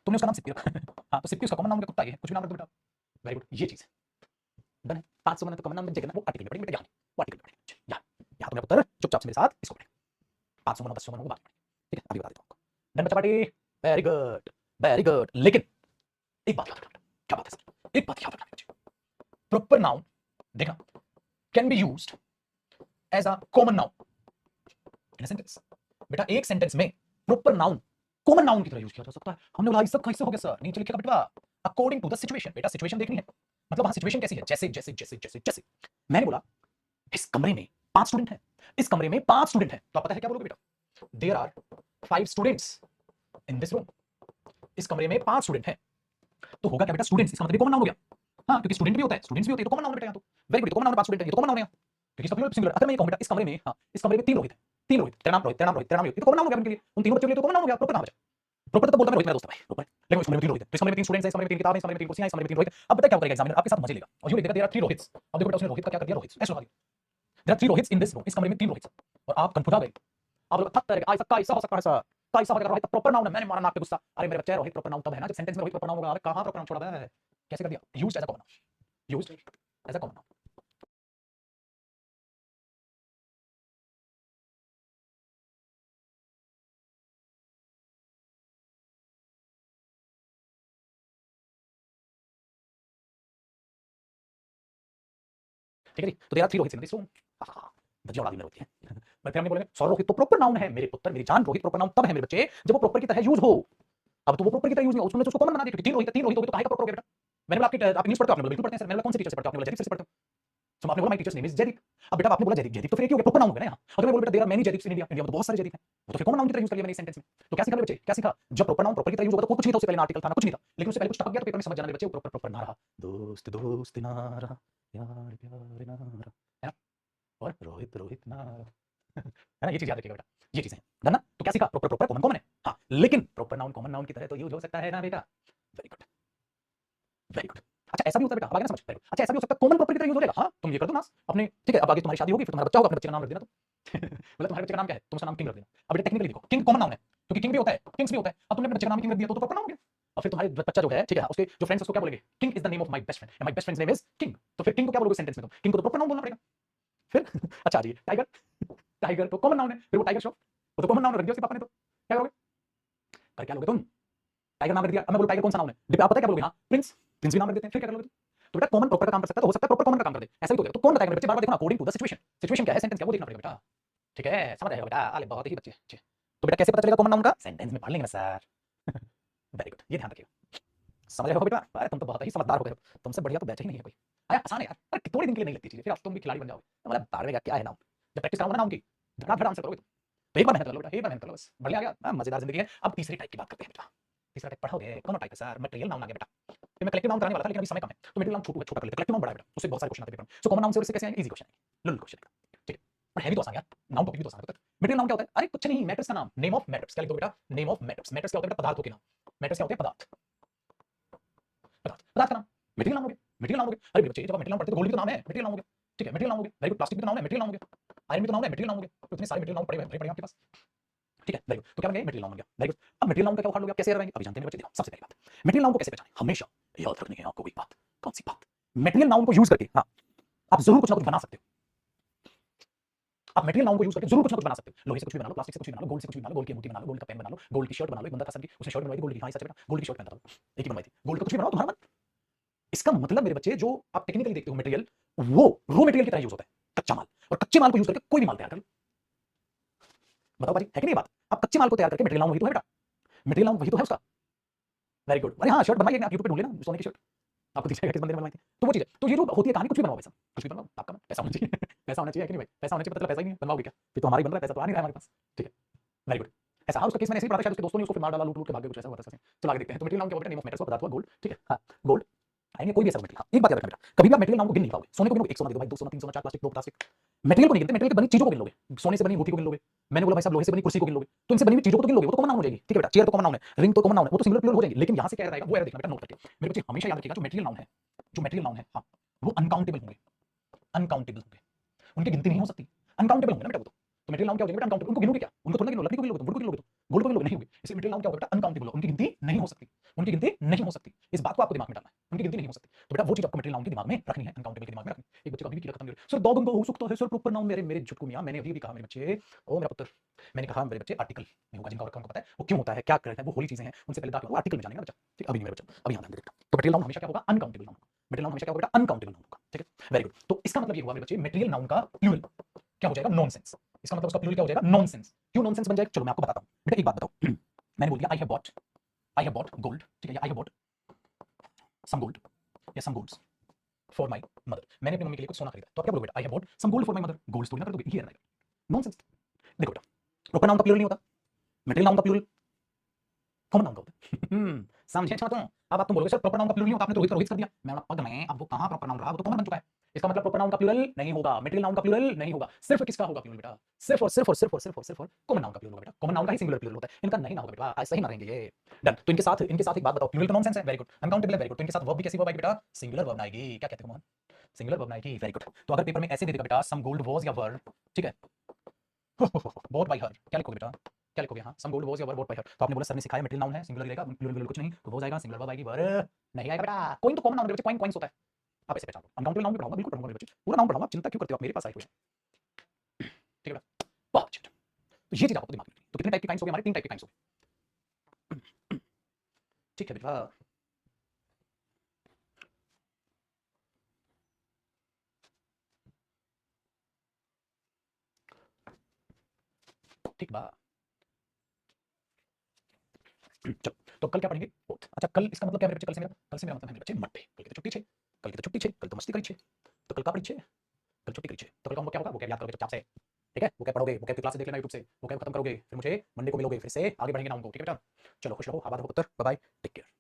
तुमने उसका नाम सिप्पी रखा हाँ, तो सिप्पी उसका कॉमन नाम का कुत्ता, ये है, कुछ भी नाम रख दो बेटा, वेरी गुड, ये चीज है, डन है। 500 मैंने तो कॉमन नाम बन जाएगा ना, वो आर्टिकल में पढ़ेंगे बेटा, यहाँ वो आर्टिकल में पढ़ेंगे, यहाँ यहाँ तुम्हें पुत्र चुपचाप से मेरे साथ इसको पढ़ेंगे, 500 500 होगा बात, ठीक है, अभी बता देता हूँ आपको, डन बच्चा party, very good very good. लेकिन एक बात याद रखना, क्या बात है सर, एक बात याद रखना, प्रॉपर नाउन देखना can be used as a common noun in a sentence, बेटा एक सेंटेंस में प्रॉपर नाउन कॉमन नाउन की तरह यूज किया जा सकता है। हमने बोला सब कैसे हो गया सर, नीचे लिखेगा बेटा अकॉर्डिंग टू द सिचुएशन, बेटा सिचुएशन देखनी है, मतलब वहां सिचुएशन कैसी है, जैसे जैसे जैसे जैसे जैसे मैंने बोला इस कमरे में 5 स्टूडेंट हैं, इस कमरे में 5 स्टूडेंट हैं, तो आप पता है क्या बोलोगे बेटा, there are 5 students in this room, इस कमरे में 5 स्टूडेंट हैं, तो होगा क्या बेटा, स्टूडेंट्स, इसका मतलब कॉमन नाउन हो गया, हाँ, क्योंकि स्टूडेंट भी होता है, स्टूडेंट्स भी होते हैं, तो कॉमन नाउन बेटा यहाँ तो, very good, common noun 5 student है, ये तो कॉमन नाउन है, क्योंकि इसका प्लूरल सिंगुलर। अगर मैं ये कहूं बेटा इस कमरे में, हाँ, इस कमरे में 3 रोहित है, 3 रोहित, तेरा नाम रोहित, तेरा नाम रोहित, तेरा नाम रोहित, ये तो कॉमन नाउन हो गया उनके लिए, उन तीनों बच्चों के लिए तो कॉमन नाउन हो गया, प्रॉपर नाम बचा, प्रॉपर तो बोलता है रोहित मेरा दोस्त है भाई, प्रॉपर, लेकिन इस कमरे में 3 रोहित है, तो इस कमरे में 3 स्टूडेंट्स हैं, इस कमरे में 3 किताबें, इस कमरे में 3 कुर्सियां, इस कमरे में 3 रोहित। अब पता क्या होता है, एग्जामिनर आपके साथ मजे लेगा और यूं लिख देगा देयर आर 3 रोहित्स। अब देखो बेटा उसने रोहित का क्या कर दिया, रोहित ऐसे लगा दिया, there are 3 Rohits in this room, इस कमरे में 3 रोहित्स, और आप कंफ्यूज आ गए, आप लोग थक गए, ऐसा हो सकता है सर, कैसा हो गया, रोहित प्रॉपर नाउन है, मैंने मारा नाक पे गुस्सा, अरे मेरे बच्चे रोहित प्रॉपर नाउन तब है ना जब सेंटेंस में रोहित प्रॉपर नाउन होगा, अरे कहां प्रॉपर नाउन छोड़ा है, कैसे कर दिया, used as a common noun, used as a common noun, ठीक है जी। तो there are 3 Rohits in this room, धज्जियां उड़ा दी मेरे होती है पर फिर हमने बोले सौरभ रोहित तो प्रॉपर नाउन है मेरे पुत्र मेरी जान, रोहित प्रॉपर नाउन तब है मेरे बच्चे जब वो प्रॉपर की तरह यूज हो। अब तो वो प्रॉपर की तरह यूज नहीं हो, उसने उसको कॉमन बना दिया, क्योंकि तीन रोहित हो गए तो काहे का प्रॉपर हो गया बेटा। मैंने बोला आप इंग्लिश पढ़ते हो, आपने बोला बिल्कुल पढ़ते हैं सर। मैंने बोला कौन सी टीचर से पढ़ते हो, आपने बोला जयदीप सर से पढ़ते हो। तो आपने बोला my teacher's name is Jaydeep. अब बेटा आपने बोला जयदीप, जयदीप तो फिर एक ही हो गया, प्रॉपर नाउन हो गया ना यहाँ। अगर मैं बोल बेटा there are many Jaideeps in India, India में तो बहुत सारे जयदीप हैं, वो तो फिर कॉमन नाउन की तरह यूज कर लिया मैंने इस सेंटेंस में। तो क्या सीखा मेरे बच्चे, क्या सीखा, जब प्रॉपर नाउन प्रॉपर की तरह यूज होगा तो कुछ नहीं था, उससे पहले आर्टिकल था ना कुछ नहीं था, लेकिन उससे पहले कुछ टपक गया तो पेपर में समझ जाना मेरे बच्चे, प्रॉपर प्रॉपर ना रहा, दोस्त दोस्त ना रहा, प्यार प्यार ना रहा, है ना। और रोहित रोहित ना रहा है ना, ये चीज याद रखिएगा बेटा, ये चीजें डन ना। तो क्या सीखा, प्रॉपर प्रॉपर कॉमन कॉमन है हाँ, लेकिन प्रॉपर नाउन कॉमन नाउन की तरह तो यूज हो सकता है ना बेटा। Very good very good. अच्छा ऐसा भी होता है बेटा, अब आगे ना समझ, वेरी गुड। अच्छा ऐसा भी हो सकता है कॉमन प्रॉपर की तरह यूज हो जाएगा, हाँ तुम ये कर दो ना अपने, ठीक है। अब आगे तुम्हारी शादी होगी, फिर तुम्हारा बच्चा होगा, अपने बच्चे का नाम रख देना तुम बोले तुम्हारे बच्चे का नाम क्या है, तुम उसका नाम किंग रख देना। अब बेटा टेक्निकली देखो किंग कॉमन नाउन है, क्योंकि किंग भी होता है किंग्स भी होता है। अब तुमने अपने बच्चे का नाम किंग रख दिया तो प्रॉपर नाउन हो गया। और फिर तुम्हारे बच्चा जो है, ठीक है, उसके जो फ्रेंड्स उसको क्या बोलेंगे, king is the name of my best friend, my best friends name is king. तो फिर किंग को क्या बोलोगे सेंटेंस में, तुम किंग को तो प्रॉपर नाउन बोलना पड़ेगा फिर अच्छा जी टाइगर, टाइगर तो कॉमन नाउन है, फिर वो टाइगर श्रॉफ वो तो कॉमन नाउन रख दिया उसके पापा ने, तो क्या करोगे, पर क्या लोगे तुम, टाइगर नाम रख दिया। अब मैं बोलूं टाइगर कौन सा नाउन है, आप पता है क्या बोलोगे, हाँ प्रिंस, प्रिंस भी नाम रख देते हैं, फिर क्या कर लोगे तुम। तो बेटा कॉमन प्रॉपर का काम कर सकता है तो हो सकता है प्रॉपर कॉमन का काम कर दे, ऐसा ही तो देखो। तो कौन बताएगा मेरे बच्चे, बार-बार देखो ना, according to the situation, situation क्या है, सेंटेंस क्या, वो देखना पड़ेगा बेटा, ठीक है, समझ आएगा बेटा। अरे बहुत ही बच्चे अच्छे। तो बेटा कैसे पता चलेगा कॉमन नाउन का, सेंटेंस में पढ़ लेंगे ना सर वेरी गुड, ये ध्यान रखिएगा, समझ रहे हो बेटा। अरे तुम तो बहुत ही समझदार हो गए हो, तुमसे बढ़िया तो बैठा ही नहीं है कोई। अरे आसान है यार, अरे थोड़े दिन के लिए नहीं लगती चीजें, फिर अब तुम भी खिलाड़ी बन जाओगे। तो मतलब बारहवें का क्या है नाउन, जब प्रैक्टिस कराऊंगा ना नाउन की, धड़ाधड़ आंसर करोगे तुम। तो एक बार मेहनत कर लो बेटा, एक बार मेहनत कर लो बस, बढ़िया आ गया। मजेदार जिंदगी है। अब तीसरे टाइप की बात करते हैं बेटा, तीसरा टाइप पढ़ोगे, कौन टाइप है सर, मटेरियल नाउन आ गया बेटा। फिर मैं कलेक्टिव नाउन कराने वाला था लेकिन अभी समय कम है, तो मटेरियल नाउन छोटा कर लेते, कलेक्टिव नाउन बड़ा है बेटा, उससे बहुत सारे क्वेश्चन आते हैं पेपर में। सो कॉमन नाउन से और इससे कैसे आएंगे, इजी क्वेश्चन आएंगे, लुल क्वेश्चन आएगा, ठीक है। और है भी तो आसान यार, नाउन टॉपिक भी तो आसान है। मटेरियल नाउन क्या होता है, अरे कुछ नहीं, मैटर्स का नाम, नेम ऑफ मैटर्स, क्या लिख दो बेटा, नेम ऑफ मैटर्स। मैटर्स क्या होता है बेटा, पदार्थों के नाम। मैटर्स क्या होते हैं, पदार्थ, पदार्थ पदार्थ का नाम, मटेरियल नाउन हो गया, मटेरियल नाउन हो गया। अरे मेरे बच्चे जब आप मटेरियल नाउन पढ़ते तो गोल्ड भी तो नाम है, मटेरियल नाउन हो गया, ठीक है, मटेरियल नाउन हो गया, वेरी गुड। प्लास्टिक भी तो नाम है, मटेरियल नाउन हो गया, आयरन भी तो नाम है, मटेरियल नाउन हो गया। तो इतने सारे मटेरियल नाउन पड़े हुए हैं आपके पास, ठीक है, वेरी गुड। तो क्या बन गया, मटेरियल नाउन बन गया, वेरी गुड। अब मटेरियल नाउन का क्या उखाड़ लोगे आप, कैसे याद रहेंगे, अभी जानते हैं मेरे बच्चे। देखो सबसे पहली बात, मटेरियल नाउन को कैसे पहचानें, हमेशा याद रखनी है आपको एक बात, कौन सी बात, मटेरियल नाउन को यूज करके, हाँ आप जरूर कुछ ना कुछ बना सकते हो। आप मटेरियल नाउन को यूज करके जरूर कुछ ना कुछ बना सकते हो, लोहे से कुछ भी बना लो, प्लास्टिक से कुछ भी बना लो, गोल्ड से कुछ भी बना लो, गोल्ड की अंगूठी बना लो, गोल्ड का पेन बना लो, गोल्ड की शर्ट बना लो। एक बंदा था सर की, उसने शर्ट बनवाई थी गोल्ड की, हाँ सच है बेटा, गोल्ड की शर्ट पहनता था, एक ही बनवाई थी, गोल्ड का कुछ भी बनाओ तुम्हारा मन। इसका मतलब मेरे बच्चे, जो आप टेक्निकली देखते हो मटेरियल, वो रो मटेरियल की तरह यूज होता है, कच्चा माल। और कच्चे माल को यूज करके कोई भी माल तैयार कर लो। बताओ भाजी है कि नहीं बात, आप कच्चे माल को तैयार करके, मटेरियल नाउन वही तो है बेटा, मटेरियल नाउन वही तो है उसका, वेरी गुड। अरे हाँ शर्ट बनवाइए, आप यूट्यूब पे ढूंढ लेना सोने की शर्ट, आपको दिख जाएगा किस बंदे ने बनवाई थी। तो वो चीज है, तो ये जो होती है कहानी, कुछ भी बनवाओ भाई साहब, कुछ भी बनवाओ, आपका मन, पैसा होना चाहिए पैसा होना चाहिए है कि नहीं भाई, पैसा होना चाहिए, पता चला पैसा ही नहीं है, बनवाओगे क्या, फिर तो हमारा ही बन रहा है, पैसा तो आ नहीं रहा है हमारे पास, ठीक है, वेरी गुड। ऐसा हाँ, उसका केस मैंने ऐसे ही पढ़ा था, शायद उसके दोस्तों ने उसको फिर मार डाला, लूट लूट के भाग गए, कुछ ऐसा हुआ था। चलो आगे देखते हैं। तो मटेरियल नाउन क्या होता है, नेम ऑफ मैटर्स, पदार्थ हुआ, गोल्ड, ठीक है, हाँ गोल्ड आएंगे, कोई भी ऐसा मटेरियल। हाँ एक बात याद रखना बेटा, कभी भी आप मटेरियल नाउन को गिन नहीं पाओगे। सोने को गिनोगे, एक सोना दे दो भाई, दो सोना, तीन सोना, चार प्लास्टिक, दो प्लास्टिक, मटेरियल को नहीं गिनते, मटेरियल की बनी चीजों को गिन लोगे, सोने से बनी अंगूठी को गिन लोगे, मैंने बोला भाई साहब लोहे से बनी कुर्सी को गिन लोगे, तो इनसे बनी हुई चीजों को तो गिन लोगे, वो तो कॉमन नाउन हो जाएगी, ठीक है बेटा। चेयर तो कॉमन नाउन है, रिंग तो कॉमन नाउन है, वो तो सिंगुलर प्लूरल हो जाएगी, लेकिन यहां से क्या रहेगा वो याद देखना बेटा, नोट करके मेरे बच्चे हमेशा याद रखिएगा, जो मटेरियल नाउन है, जो मटेरियल नाउन है, हाँ वो अनकाउंटेबल होंगे, अनकाउंटेबल होंगे, उनकी गिनती नहीं हो सकती, अनकाउंटेबल होंगे ना बेटा वो तो मटेरियल नाउन क्या हो जाएगा बेटा, अनकाउंटेबल। उनको गिनोगे क्या, उनको थोड़ा गिनो, लकड़ी को गिन लोगे, वुड को गिन लोगे, गोल्ड को गिन लोगे, नहीं होगी। इसलिए मटेरियल नाउन क्या होगा बेटा, अनकाउंटेबल, उनकी गिनती नहीं हो सकती, उनकी गिनती नहीं हो सकती, इस बात को आपको दिमाग में डालना है, उनकी गिनती नहीं हो सकती। तो बेटा वो चीज आपको मटेरियल नाउन के दिमाग में रखनी है, अनकाउंटेबल के दिमाग में रखनी है। एक बच्चे का अभी भी कीड़ा खत्म नहीं हो रहा सर, दो गंगा हो सकता है सर प्रॉपर नाउन, मेरे झुटकू मियां, मैंने अभी भी कहा मेरे बच्चे, ओ मेरा पुत्र, मैंने कहा मेरे बच्चे आर्टिकल नहीं होगा, जिनका और उनको पता है वो क्यों होता है, क्या करता है, वो होली चीजें हैं, उनसे पहले दाखिल आर्टिकल में जानेंगे बच्चा, ठीक, अभी नहीं मेरे बच्चा, अभी यहाँ ध्यान देना। तो मटेरियल नाउन हमेशा क्या होगा, अनकाउंटेबल नाउन, मटेरियल नाउन हमेशा क्या होगा बेटा, अनकाउंटेबल नाउन होगा, ठीक है, वेरी गुड। तो इसका मतलब ये हुआ मेरे बच्चे, मटेरियल नाउन का प्लूरल क्या हो जाएगा, नॉनसेंस। इसका मतलब उसका प्लूरल क्या हो जाएगा, नॉनसेंस। क्यों नॉनसेंस बन जाएगा, चलो मैं आपको बताता हूं बेटा। एक बात बताओ मैंने बोल दिया आई हैव बॉट गोल्ड, ठीक है, I have bought some gold या some golds for my mother, मैंने अपनी मम्मी के लिए कुछ सोना खरीदा, तो आप क्या बोलोगे बेटा, I have bought some gold for my mother, gold थोड़ी ना कर दोगे, ये रहेगा नॉनसेंस। देखो बेटा, प्रॉपर नाउन का प्लूरल नहीं होता, मटेरियल नाउन का प्लूरल कॉमन नाउन का होता है समझे छात्रों। अब आप तुम बोलोगे सर प्रॉपर नाउन का प्लूरल नहीं होता, आपने तो रोहित रोहित कर दिया, मैं पग में, अब वो कहां प्रॉपर नाउन रहा, वो तो कॉमन बन चुका है। इसका मतलब प्रॉपर नाउन का प्लूरल नहीं होगा, मटेरियल नाउन का प्लूरल नहीं होगा, सिर्फ किसका होगा प्लूरल बेटा, सिर्फ और सिर्फ और सिर्फ और सिर्फ और सिर्फ और कॉमन नाउन का प्लूरल होगा बेटा। कॉमन नाउन का ही सिंगुलर प्लूरल होता है, इनका नहीं ना होगा बेटा, ऐसा ही ना रहेंगे ये, डन। तो इनके साथ एक बात बताओ, प्लूरल तो नॉनसेंस है, वेरी गुड, अनकाउंटेबल है, वेरी गुड। तो इनके साथ वर्ब भी कैसी वर्ब आएगी बेटा, सिंगुलर वर्ब आएगी, क्या कहते हो मोहन, सिंगुलर वर्ब आएगी, वेरी गुड। तो अगर पेपर में ऐसे दे देगा बेटा, सम गोल्ड वाज या वर, ठीक है, बॉट बाय हर, क्या लिखोगे बेटा, क्या लिखोगे, हाँ सम गोल्ड वाज या वर बॉट बाय हर। तो आपने बोला सर ने सिखाया मटेरियल नाउन है, सिंगुलर रहेगा, प्लूरल कुछ नहीं, तो वो जाएगा सिंगुलर वर्ब आएगी, वर नहीं आएगा बेटा। कॉइन तो कॉमन नाउन है बच्चे, कॉइन कॉइंस होता है, आप ऐसे पहचान लो। अनकाउंटेबल नाउन भी पढ़ाऊंगा, बिल्कुल पढ़ाऊंगा मेरे बच्चे, पूरा नाउन पढ़ाऊंगा, आप चिंता क्यों करते हो, आप मेरे पास आए हुए हैं, ठीक है बेटा, बहुत अच्छा। तो ये चीज आपको दिमाग में रखनी है। तो कितने टाइप की काइंस हो गए हमारे, 3 टाइप की काइंस हो गए, ठीक है बेटा। ठीक बा। चलो तो कल क्या पढ़ेंगे? बोथ। अच्छा कल इसका मतलब क्या है मेरे बच्चे? कल से मेरा मतलब है मेरे बच्चे मंडे। कल की तो छुट्टी छे, कल की तो छुट्टी छे, कल तो मस्ती करी छे, तो कल का पढ़ी छे, कल छुट्टी करी छे, तो कल का होमवर्क क्या होगा? वो क्या याद करोगे चुपचाप से, ठीक है? वो क्या पढ़ोगे, वो क्या क्लास से देख लेना यूट्यूब से, वो क्या खत्म करोगे, फिर मुझे मंडे को मिलोगे, फिर से आगे बढ़ेंगे ना उनको, ठीक है बेटा? चलो खुश रहो, आबाद रहो पुत्र, बाय बाय, टेक केयर।